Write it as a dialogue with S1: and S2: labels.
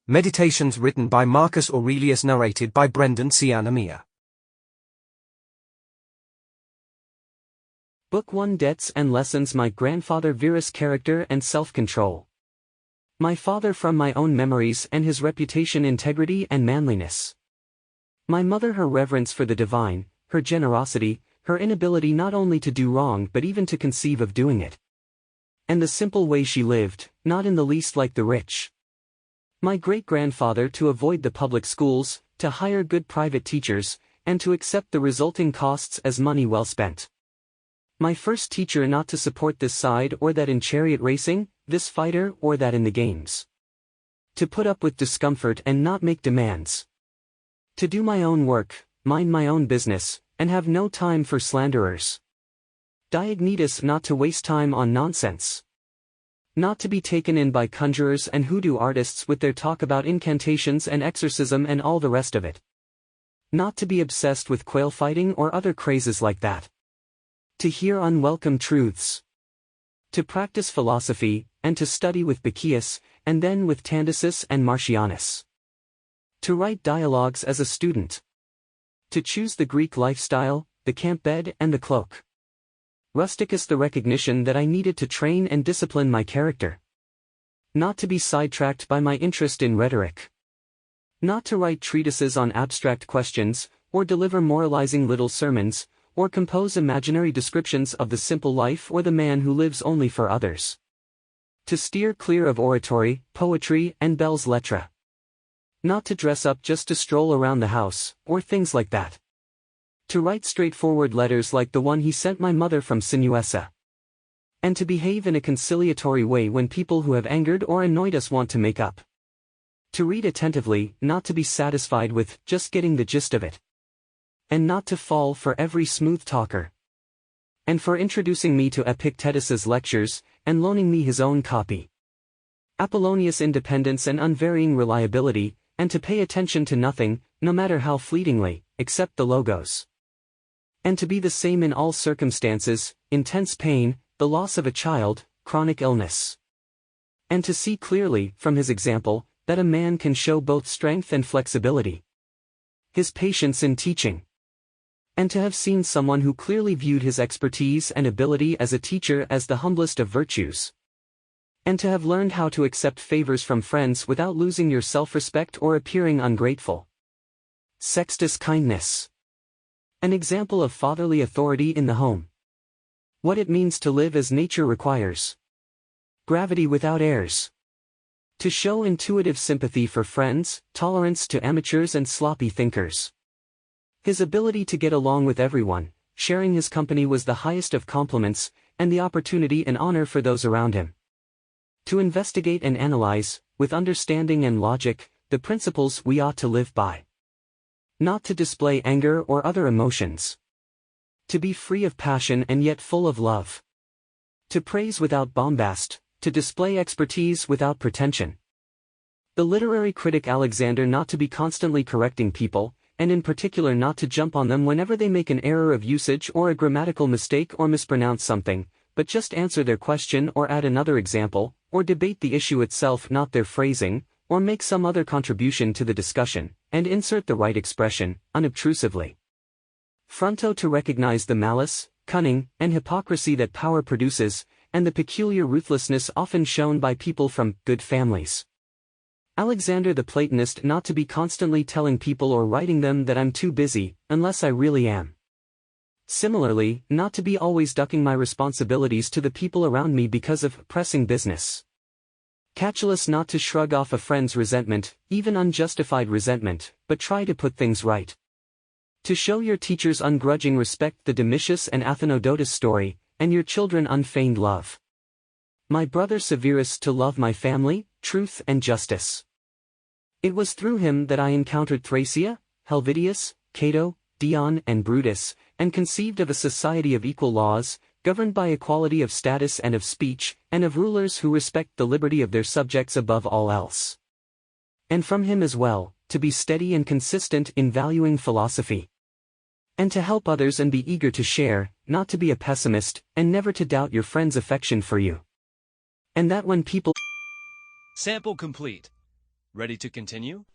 S1: Meditations written by Marcus Aurelius, narrated by Ciannamea.
S2: Book 1 Debts and Lessons. My grandfather Virus character and self-control. My father from my own memories and his reputation integrity and manliness. My mother her reverence for the divine, her generosity, her inability not only to do wrong but even to conceive of doing it. And the simple way she lived, not in the least like the rich. My great-grandfather to avoid the public schools, to hire good private teachers, and to accept the resulting costs as money well spent. My first teacher not to support this side or that in chariot racing, this fighter or that in the games. To put up with discomfort and not make demands. To do my own work, mind my own business, and have no time for slanderers. Diognetus not to waste time on nonsense. Not to be taken in by conjurers and hoodoo artists with their talk about incantations and exorcism and all the rest of it. Not to be obsessed with quail fighting or other crazes like that. To hear unwelcome truths. To practice philosophy, and to study with Bacchius, and then with Tandisus and Marcianus. To write dialogues as a student. To choose the Greek lifestyle, the camp bed and the cloak. Rusticus the recognition that I needed to train and discipline my character. Not to be sidetracked by my interest in rhetoric. Not to write treatises on abstract questions, or deliver moralizing little sermons, or compose imaginary descriptions of the simple life or the man who lives only for others. To steer clear of oratory, poetry and belles lettres. Not to dress up just to stroll around the house, or things like that. To write straightforward letters like the one he sent my mother from Sinuessa. And to behave in a conciliatory way when people who have angered or annoyed us want to make up. To read attentively, not to be satisfied with just getting the gist of it. And not to fall for every smooth talker. And for introducing me to Epictetus's lectures, and loaning me his own copy. Apollonius independence and unvarying reliability, and to pay attention to nothing, no matter how fleetingly, except the logos. And to be the same in all circumstances, intense pain, the loss of a child, chronic illness. And to see clearly, from his example, that a man can show both strength and flexibility. His patience in teaching. And to have seen someone who clearly viewed his expertise and ability as a teacher as the humblest of virtues. And to have learned how to accept favors from friends without losing your self-respect or appearing ungrateful. Sextus kindness. An example of fatherly authority in the home. What it means to live as nature requires. Gravity without airs. To show intuitive sympathy for friends, tolerance to amateurs and sloppy thinkers. His ability to get along with everyone, sharing his company was the highest of compliments, and the opportunity and honor for those around him. To investigate and analyze, with understanding and logic, the principles we ought to live by. Not to display anger or other emotions. To be free of passion and yet full of love. To praise without bombast, to display expertise without pretension. The literary critic Alexander not to be constantly correcting people, and in particular not to jump on them whenever they make an error of usage or a grammatical mistake or mispronounce something, but just answer their question or add another example, or debate the issue itself not their phrasing, or make some other contribution to the discussion, and insert the right expression, unobtrusively. Fronto to recognize the malice, cunning, and hypocrisy that power produces, and the peculiar ruthlessness often shown by people from good families. Alexander the Platonist not to be constantly telling people or writing them that I'm too busy, unless I really am. Similarly, not to be always ducking my responsibilities to the people around me because of pressing business. Catullus not to shrug off a friend's resentment, even unjustified resentment, but try to put things right. To show your teachers ungrudging respect the Domitius and Athenodotus story, and your children unfeigned love. My brother Severus to love my family, truth and justice. It was through him that I encountered Thracia, Helvidius, Cato, Dion and Brutus, and conceived of a society of equal laws, governed by equality of status and of speech, and of rulers who respect the liberty of their subjects above all else. And from him as well, to be steady and consistent in valuing philosophy. And to help others and be eager to share, not to be a pessimist, and never to doubt your friend's affection for you. And that when people...
S3: Sample complete. Ready to continue?